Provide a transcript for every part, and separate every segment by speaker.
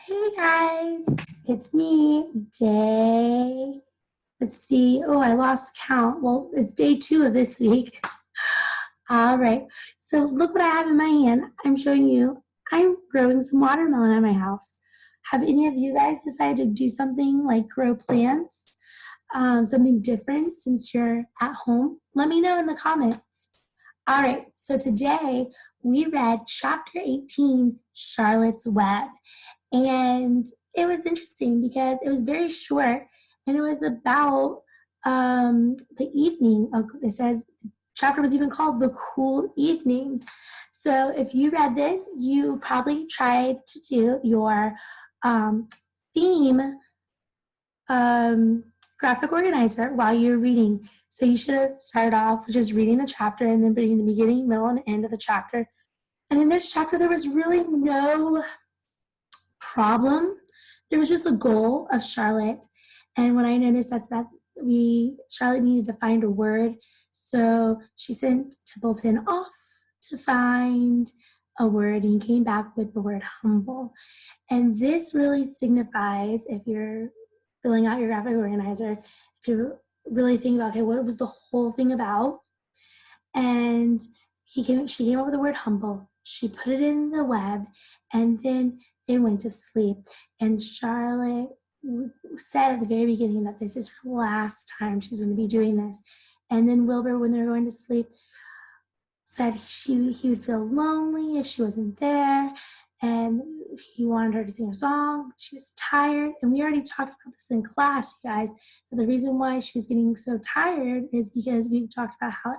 Speaker 1: Hey guys, it's me, let's see, oh, I lost count. Well, it's day 2 of this week. All right, so look what I have in my hand. I'm showing you, I'm growing some watermelon at my house. Have any of you guys decided to do something like grow plants, something different since you're at home? Let me know in the comments. All right, so today we read chapter 18, Charlotte's Web. And it was interesting because it was very short and it was about the evening. It says the chapter was even called The Cool Evening. So if you read this, you probably tried to do your theme graphic organizer while you're reading. So you should have started off with just reading the chapter and then putting the beginning, middle, and end of the chapter. And in this chapter, there was really no problem. There was just a goal of Charlotte. And what I noticed is that Charlotte needed to find a word. So she sent Templeton off to find a word and he came back with the word humble. And this really signifies, if you're filling out your graphic organizer, to really think about, okay, what was the whole thing about? And she came up with the word humble. She put it in the web, and then they went to sleep. And Charlotte said at the very beginning that this is her last time she's going to be doing this. And then Wilbur, when they're going to sleep, said he would feel lonely if she wasn't there, and he wanted her to sing a song. She was tired, and we already talked about this in class, you guys. But the reason why she was getting so tired is because we talked about how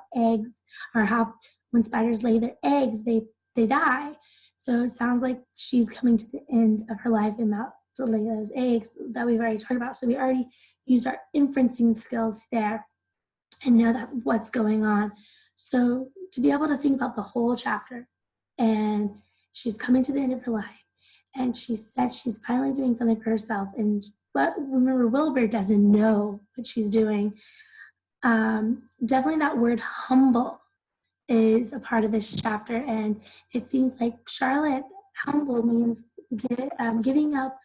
Speaker 1: when spiders lay their eggs, they die. So it sounds like she's coming to the end of her life and about to lay those eggs that we've already talked about. So we already used our inferencing skills there and know that what's going on. So to be able to think about the whole chapter, and she's coming to the end of her life, and she said she's finally doing something for herself. But remember, Wilbur doesn't know what she's doing. Definitely that word humble is a part of this chapter, and it seems like Charlotte, humble means giving up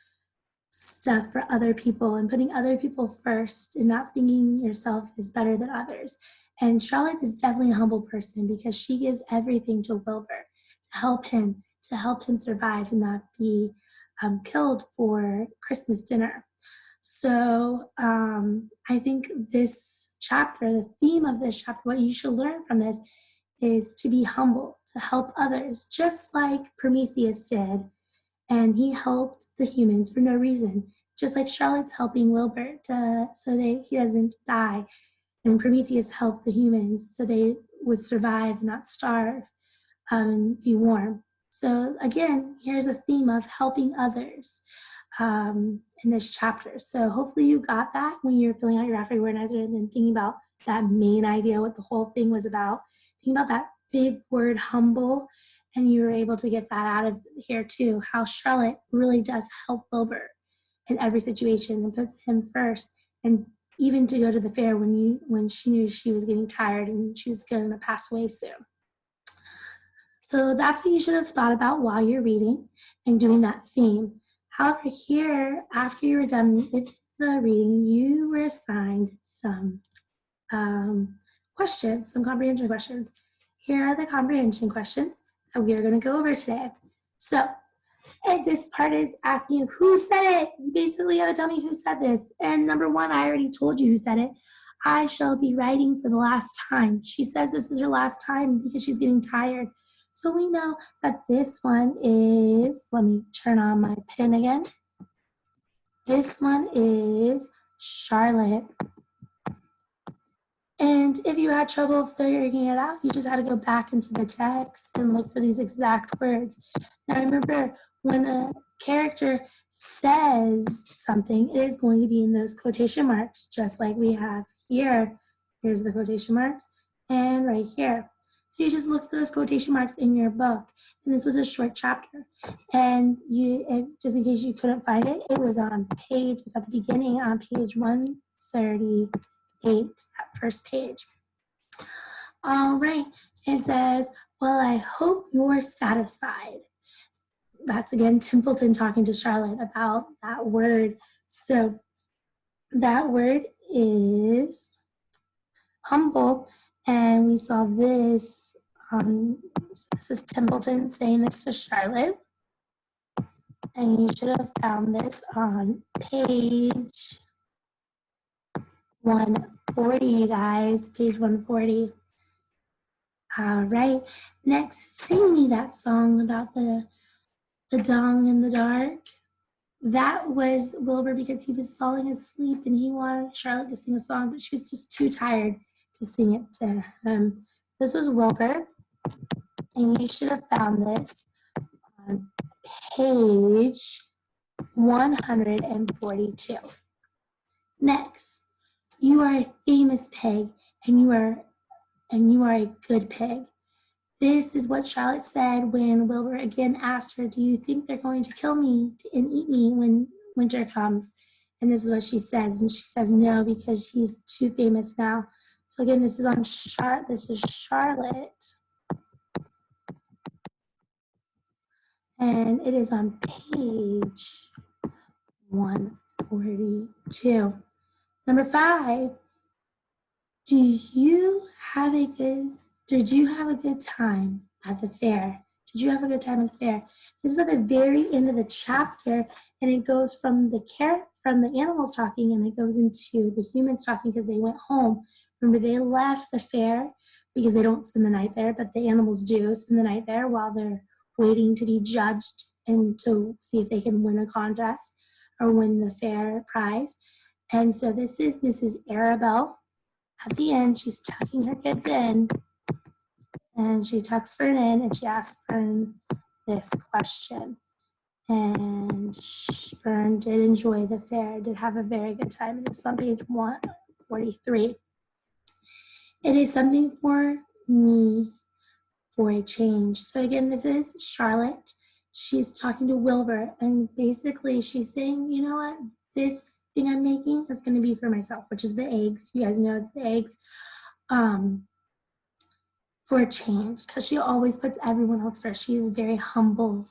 Speaker 1: stuff for other people and putting other people first and not thinking yourself is better than others. And Charlotte is definitely a humble person because she gives everything to Wilbur to help him survive and not be killed for Christmas dinner. So I think this chapter, the theme of this chapter, what you should learn from this is to be humble, to help others, just like Prometheus did. And he helped the humans for no reason, just like Charlotte's helping Wilbur so that he doesn't die. And Prometheus helped the humans so they would survive, not starve, and be warm. So again, here's a theme of helping others in this chapter. So hopefully you got that when you're filling out your graphic organizer and then thinking about that main idea, what the whole thing was about. Think about that big word humble, and you were able to get that out of here too, how Charlotte really does help Wilbur in every situation and puts him first, and even to go to the fair when she knew she was getting tired and she was going to pass away soon. So that's what you should have thought about while you're reading and doing that theme. However, here, after you were done with the reading, you were assigned some questions, some comprehension questions. Here are the comprehension questions that we are going to go over today. So, and this part is asking you who said it. You basically have to tell me who said this. And number 1, I already told you who said it. I shall be writing for the last time. She says this is her last time because she's getting tired. So we know that this one is, let me turn on my pen again. This one is Charlotte. And if you had trouble figuring it out, you just had to go back into the text and look for these exact words. Now remember, when a character says something, it is going to be in those quotation marks, just like we have here. Here's the quotation marks, and right here. So you just look for those quotation marks in your book. And this was a short chapter. And just in case you couldn't find it, it was at the beginning on page 138, that first page. All right, it says, well, I hope you're satisfied. that's again Templeton talking to Charlotte about that word. So that word is humble, and we saw this, this was Templeton saying this to Charlotte, and you should have found this on page 140, guys, page 140. All right, next, sing me that song about the dong in the dark. That was Wilbur because he was falling asleep and he wanted Charlotte to sing a song, but she was just too tired to sing it to him. This was Wilbur, and you should have found this on page 142. Next, you are a famous pig, and you are a good pig. This is what Charlotte said when Wilbur again asked her, do you think they're going to kill me and eat me when winter comes? And this is what she says, and she says no because she's too famous now. So again, this is on this is Charlotte, and it is on page 142. Number 5, did you have a good time at the fair? Did you have a good time at the fair? This is at the very end of the chapter, and it goes from the animals talking, and it goes into the humans talking because they went home. Remember, they left the fair because they don't spend the night there, but the animals do spend the night there while they're waiting to be judged and to see if they can win a contest or win the fair prize. And so this is Mrs. Arabelle. At the end, she's tucking her kids in, and she tucks Fern in, and she asks Fern this question. And Fern did enjoy the fair, did have a very good time. And it's on page 143. It is something for me for a change. So again, this is Charlotte. She's talking to Wilbur, and basically she's saying, you know what, this thing I'm making is going to be for myself, which is the eggs. You guys know it's the eggs. For a change, because she always puts everyone else first. She is a very humble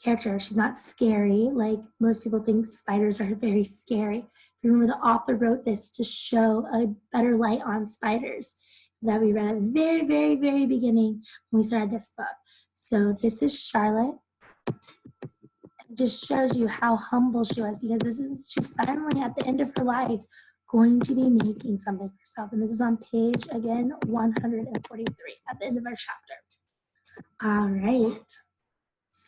Speaker 1: character. She's not scary like most people think spiders are very scary. Remember, the author wrote this to show a better light on spiders that we read at the very, very, very beginning when we started this book. So this is Charlotte. It just shows you how humble she was, because she's finally at the end of her life going to be making something for herself. And this is on page, again, 143 at the end of our chapter. All right.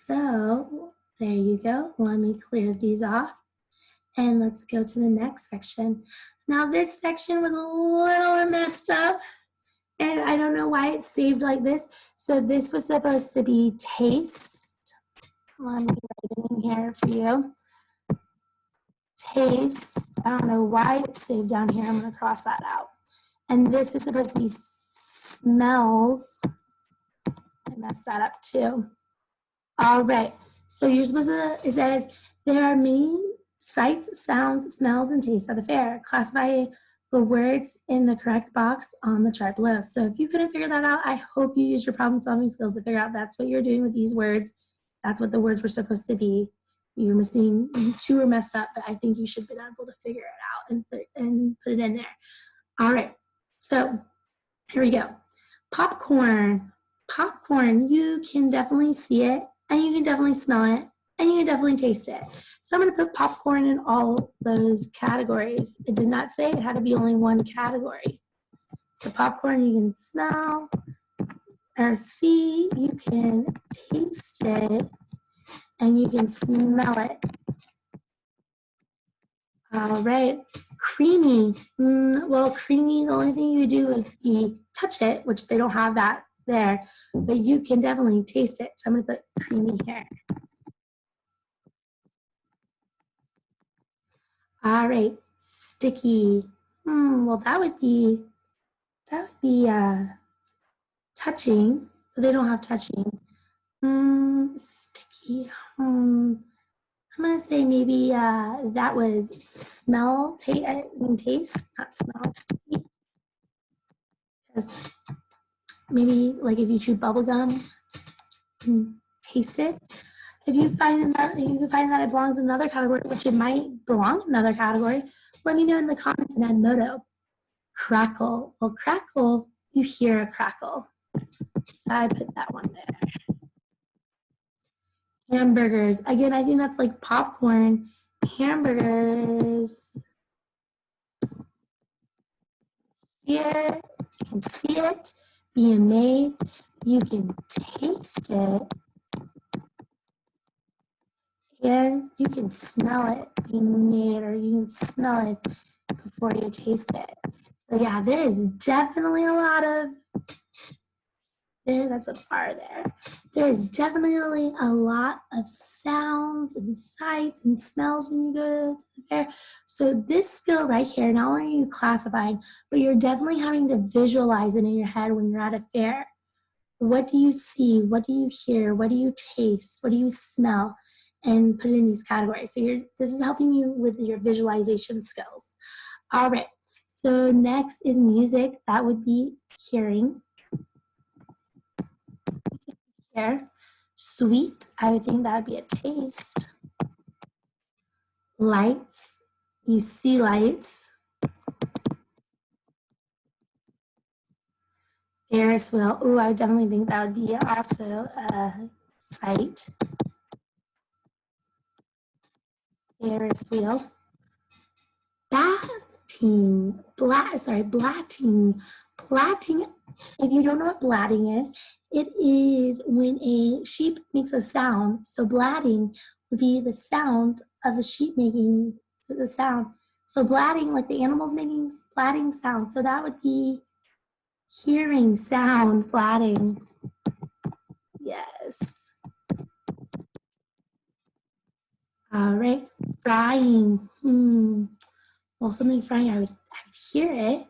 Speaker 1: So there you go. Let me clear these off. And let's go to the next section. Now this section was a little messed up, and I don't know why it's saved like this. So this was supposed to be taste. Let me write it in here for you. Taste. I don't know why it's saved down here. I'm going to cross that out. And this is supposed to be smells. I messed that up too. All right. So you're supposed to, it says, there are many sights, sounds, smells, and tastes at the fair. Classify the words in the correct box on the chart below. So if you couldn't figure that out, I hope you use your problem-solving skills to figure out that's what you're doing with these words. That's what the words were supposed to be. You're missing, 2 are messed up, but I think you should be able to figure it out and put it in there. All right, so here we go. Popcorn. Popcorn, you can definitely see it, and you can definitely smell it, and you can definitely taste it. So I'm going to put popcorn in all those categories. It did not say it had to be only one category. So popcorn you can smell or see, you can taste it, and you can smell it. All right, creamy. Well, creamy, the only thing you do would be touch it, which they don't have that there, but you can definitely taste it. So I'm going to put creamy here. All right, sticky. Well, that would be touching, but they don't have touching. Sticky. I'm gonna say maybe that was smell, taste, not smell, sticky. Because maybe like if you chew bubble gum, taste it. If you find that it belongs in another category, which it might belong in another category, let me know in the comments and add motto. Crackle. Well, crackle, you hear a crackle. So I put that one there. Hamburgers. Again, I think that's like popcorn. Hamburgers. Here, you can see it being made. You can taste it. And you can smell it being made, or you can smell it before you taste it. So yeah, there is definitely a lot of, that's a bar there. There is definitely a lot of sounds and sights and smells when you go to the fair. So this skill right here, not only are you classifying, but you're definitely having to visualize it in your head when you're at a fair. What do you see? What do you hear? What do you taste? What do you smell? And put it in these categories. So this is helping you with your visualization skills. All right, so next is music. That would be hearing. Here. Sweet, I would think that would be a taste. Lights, you see lights. Ferris wheel, ooh, I definitely think that would be also a sight. Ferris wheel. Blatting, blatting. Blatting, if you don't know what blatting is, it is when a sheep makes a sound. So blatting would be the sound of the sheep making the sound. So blatting, like the animals making blatting sound. So that would be hearing sound, blatting. Yes. All right, frying. Well, something frying, I would hear it.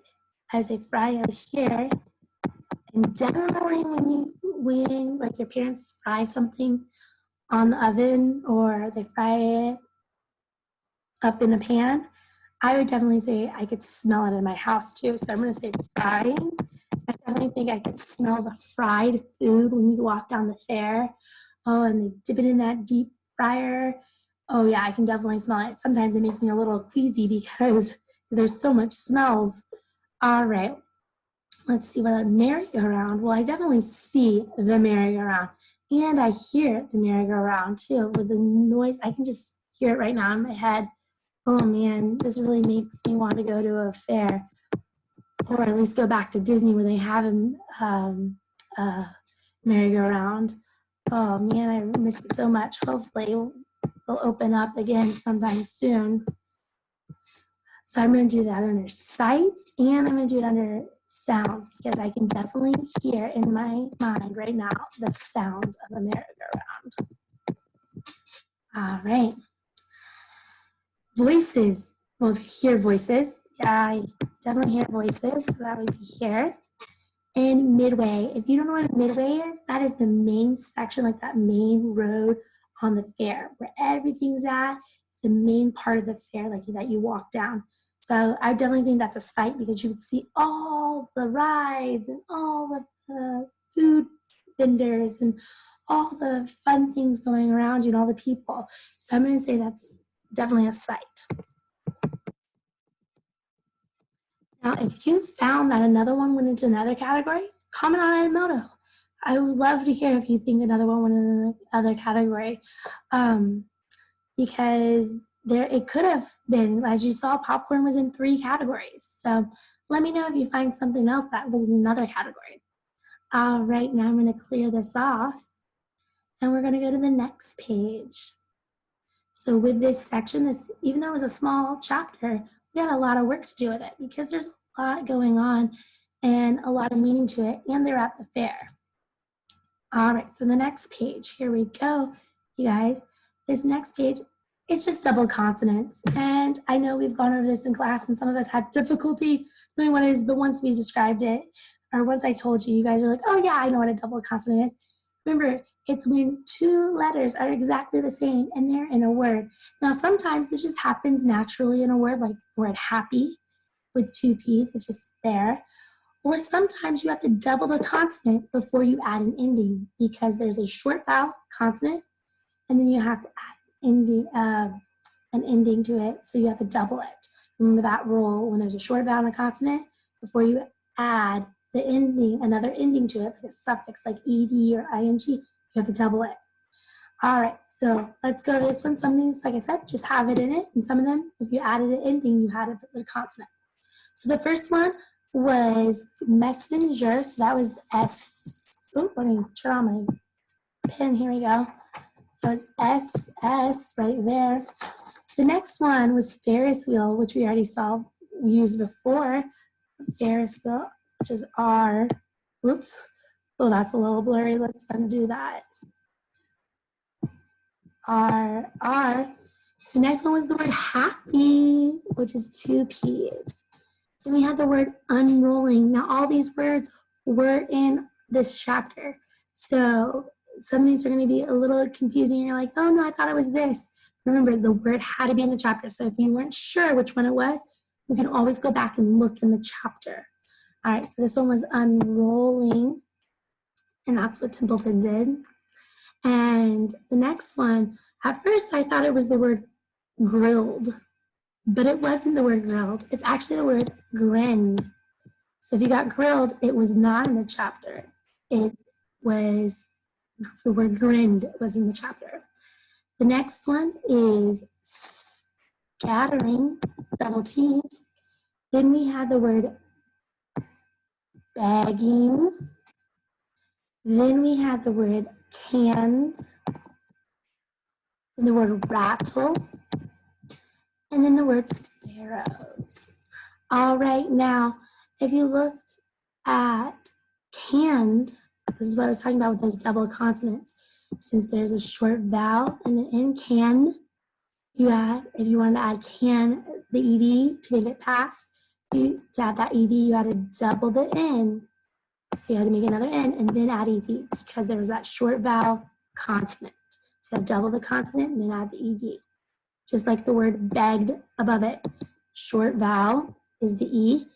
Speaker 1: As a fry, I would hear. And generally when like your parents fry something on the oven or they fry it up in a pan, I would definitely say I could smell it in my house too. So I'm gonna say frying. I definitely think I could smell the fried food when you walk down the fair. Oh, and they dip it in that deep fryer. Oh yeah, I can definitely smell it. Sometimes it makes me a little queasy because there's so much smells. All right, let's see what a merry-go-round. Well, I definitely see the merry-go-round, and I hear the merry-go-round too with the noise. I can just hear it right now in my head. Oh man, this really makes me want to go to a fair, or at least go back to Disney where they have a merry-go-round. Oh man, I miss it so much. Hopefully they'll open up again sometime soon. So I'm going to do that under sights, and I'm going to do it under sounds, because I can definitely hear in my mind right now the sound of a merry-go-round. All right. Voices. Well, if you hear voices, yeah, I definitely hear voices, so that would be here. And midway. If you don't know what a midway is, that is the main section, like that main road on the fair where everything's at. It's the main part of the fair, like that you walk down. So I definitely think that's a sight, because you would see all the rides and all of the food vendors and all the fun things going around you and all the people. So I'm going to say that's definitely a sight. Now, if you found that another one went into another category, comment on Edmodo. I would love to hear if you think another one went in another category, because it could have been, as you saw, popcorn was in 3 categories. So let me know if you find something else that was in another category. All right, now I'm going to clear this off, and we're going to go to the next page. So with this section, even though it was a small chapter, we had a lot of work to do with it, because there's a lot going on and a lot of meaning to it, and they're at the fair. All right, so the next page, here we go, you guys. This next page, it's just double consonants. And I know we've gone over this in class, and some of us had difficulty knowing what it is, but once we described it, or once I told you, you guys are like, oh yeah, I know what a double consonant is. Remember, it's when 2 letters are exactly the same and they're in a word. Now, sometimes this just happens naturally in a word, like the word happy with 2 P's, it's just there. Or sometimes you have to double the consonant before you add an ending because there's a short vowel consonant, and then you have to add an ending to it, so you have to double it. Remember that rule: when there's a short vowel and a consonant, before you add the ending, another ending to it, like a suffix like ed or ing, you have to double it. All right, so let's go to this one. Some of these, like I said, just have it in it, and some of them, if you added an ending, you had a consonant. So the first one was messenger, so that was S. Oh, let me turn on my pen, here we go. So it's SS right there. The next one was Ferris wheel, which we already saw used before. Ferris wheel, which is R. Oops. Oh, that's a little blurry. Let's undo that. R. The next one was the word happy, which is 2 P's. Then we had the word unrolling. Now, all these words were in this chapter. So some of these are going to be a little confusing. You're like, oh, no, I thought it was this. Remember, the word had to be in the chapter. So if you weren't sure which one it was, you can always go back and look in the chapter. All right, so this one was unrolling, and that's what Templeton did. And the next one, at first I thought it was the word grilled, but it wasn't the word grilled. It's actually the word grinned. So if you got grilled, it was not in the chapter. It was the word grinned was in the chapter. The next one is scattering, double T's. Then we have the word bagging. Then we have the word can, and the word rattle, and then the word sparrows. All right, now, if you looked at canned, this is what I was talking about with those double consonants. Since there's a short vowel and an N, can, you add, if you wanted to add can, the ED to make it pass, to add that ED, you had to double the N. So you had to make another N and then add ED because there was that short vowel consonant. So you have to double the consonant and then add the ED. Just like the word begged above it. Short vowel is the E,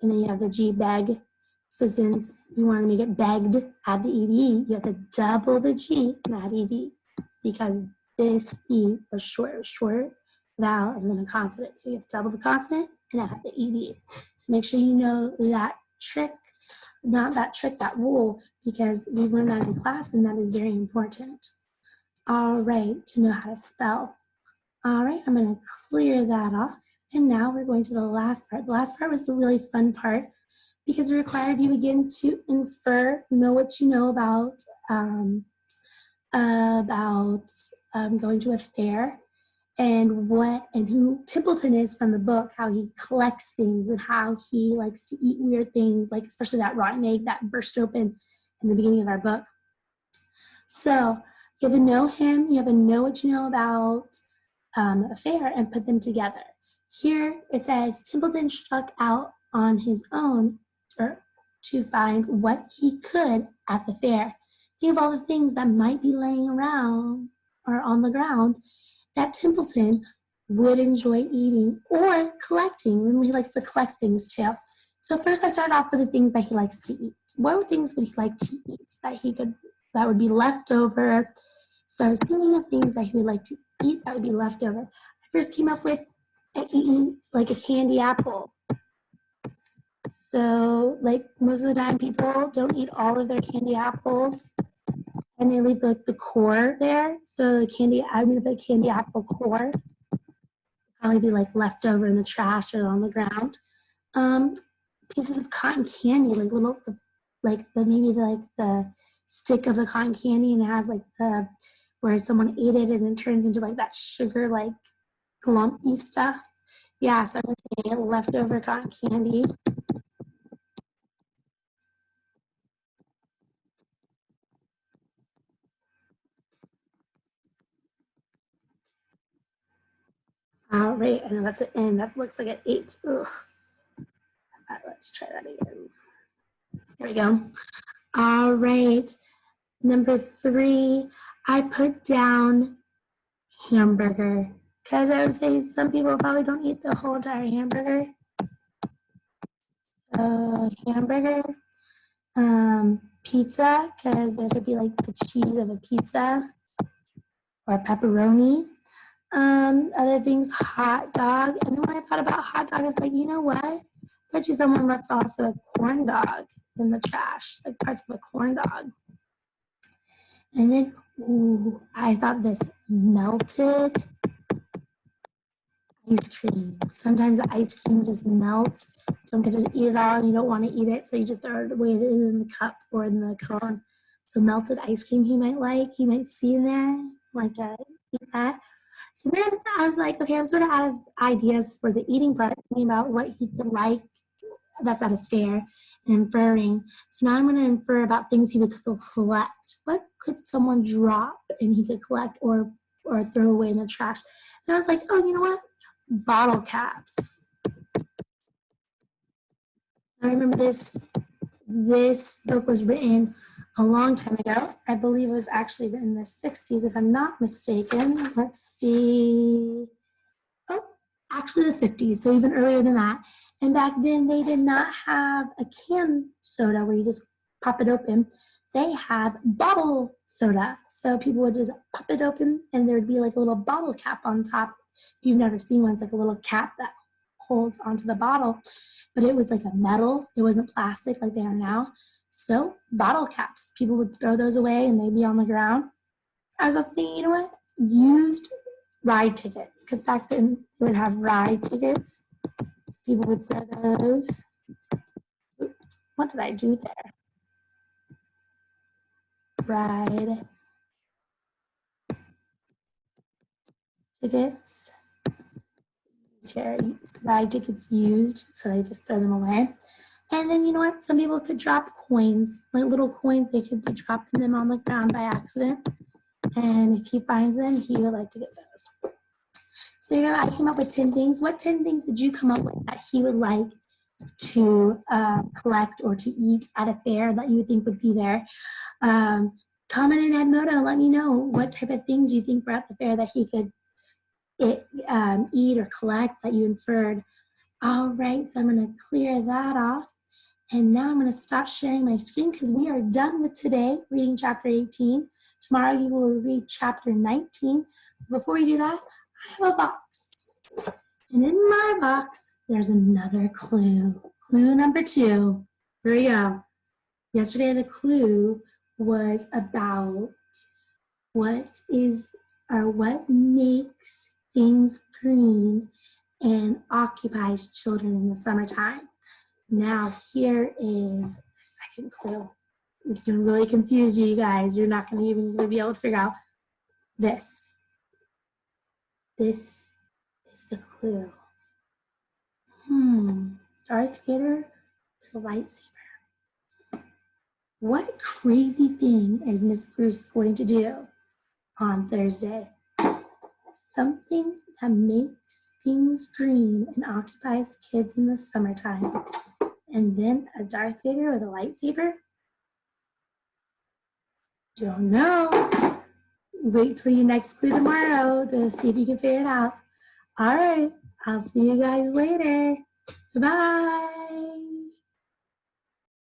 Speaker 1: and then you have the G, beg. So since you want to make it begged, add the ED, you have to double the G and add ED because this E was short vowel and then a consonant. So you have to double the consonant and add the ED. So make sure you know that trick, not that trick, that rule, because we learned that in class and that is very important. All right, to know how to spell. All right, I'm going to clear that off. And now we're going to the last part. The last part was the really fun part because it required you again to infer, know what you know about going to a fair and who Templeton is from the book, how he collects things and how he likes to eat weird things, like especially that rotten egg that burst open in the beginning of our book. So you have to know him, you have to know what you know about a fair and put them together. Here it says Templeton struck out on his own to find what he could at the fair. Think of all the things that might be laying around or on the ground that Templeton would enjoy eating or collecting. Remember, he likes to collect things too. So first I started off with the things that he likes to eat. What things would he like to eat that would be left over? So I was thinking of things that he would like to eat that would be left over. I first came up with eating like a candy apple. So like most of the time people don't eat all of their candy apples and they leave the core there. So I'm gonna put a candy apple core. Probably be like left over in the trash or on the ground. Pieces of cotton candy, like little, maybe the stick of the cotton candy, and it has like where someone ate it and it turns into like that sugar like lumpy stuff. Yeah, so I'm gonna say leftover cotton candy. All right, I know that's an N. That looks like an H. Ugh. All right, let's try that again. There we go. All right, number 3, I put down hamburger because I would say some people probably don't eat the whole entire hamburger. Hamburger. Pizza, because there could be like the cheese of a pizza, or pepperoni. Other things, hot dog. And then when I thought about hot dog, I was like, you know what? I bet you someone left also a corn dog in the trash, like parts of a corn dog. And then, ooh, I thought this melted ice cream. Sometimes the ice cream just melts. You don't get to eat it all, and you don't want to eat it, so you just throw it away in the cup or in the cone. So melted ice cream he might see in there, like to eat that. So then I was like, okay, I'm sort of out of ideas for the eating part, thinking about what he could like that's at a fair and inferring. So now I'm going to infer about things he would collect. What could someone drop and he could collect or throw away in the trash? And I was like, oh, you know what? Bottle caps. I remember this book was written a long time ago. I believe it was actually written in the 60s, if I'm not mistaken. Let's see. Oh, actually the 50s, so even earlier than that. And back then, they did not have a canned soda where you just pop it open. They had bottle soda. So people would just pop it open, and there would be like a little bottle cap on top. If you've never seen one, it's like a little cap that holds onto the bottle. But it was like a metal. It wasn't plastic like they are now. So bottle caps, people would throw those away, and they'd be on the ground. I was also thinking, you know what? Used ride tickets, because back then they would have ride tickets. So people would throw those. Oops, what did I do there? Ride tickets. Here, ride tickets used, so they just throw them away. And then you know what? Some people could drop coins, like little coins. They could be dropping them on the ground by accident. And if he finds them, he would like to get those. So you know, I came up with 10 things. What 10 things did you come up with that he would like to collect or to eat at a fair that you would think would be there? Comment in Edmodo. Let me know what type of things you think were at the fair that he could eat or collect that you inferred. All right, so I'm going to clear that off. And now I'm going to stop sharing my screen because we are done with today, reading chapter 18. Tomorrow you will read chapter 19. Before we do that, I have a box. And in my box, there's another clue. Clue number 2. Here we go. Yesterday, the clue was about what makes things green and occupies children in the summertime. Now, here is the second clue. It's going to really confuse you guys. You're not going to even be able to figure out this. This is the clue. Darth Vader to the lightsaber. What crazy thing is Miss Bruce going to do on Thursday? Something that makes things green and occupies kids in the summertime. And then a Darth Vader with a lightsaber? Don't know. Wait till your next clue tomorrow to see if you can figure it out. All right, I'll see you guys later. Bye.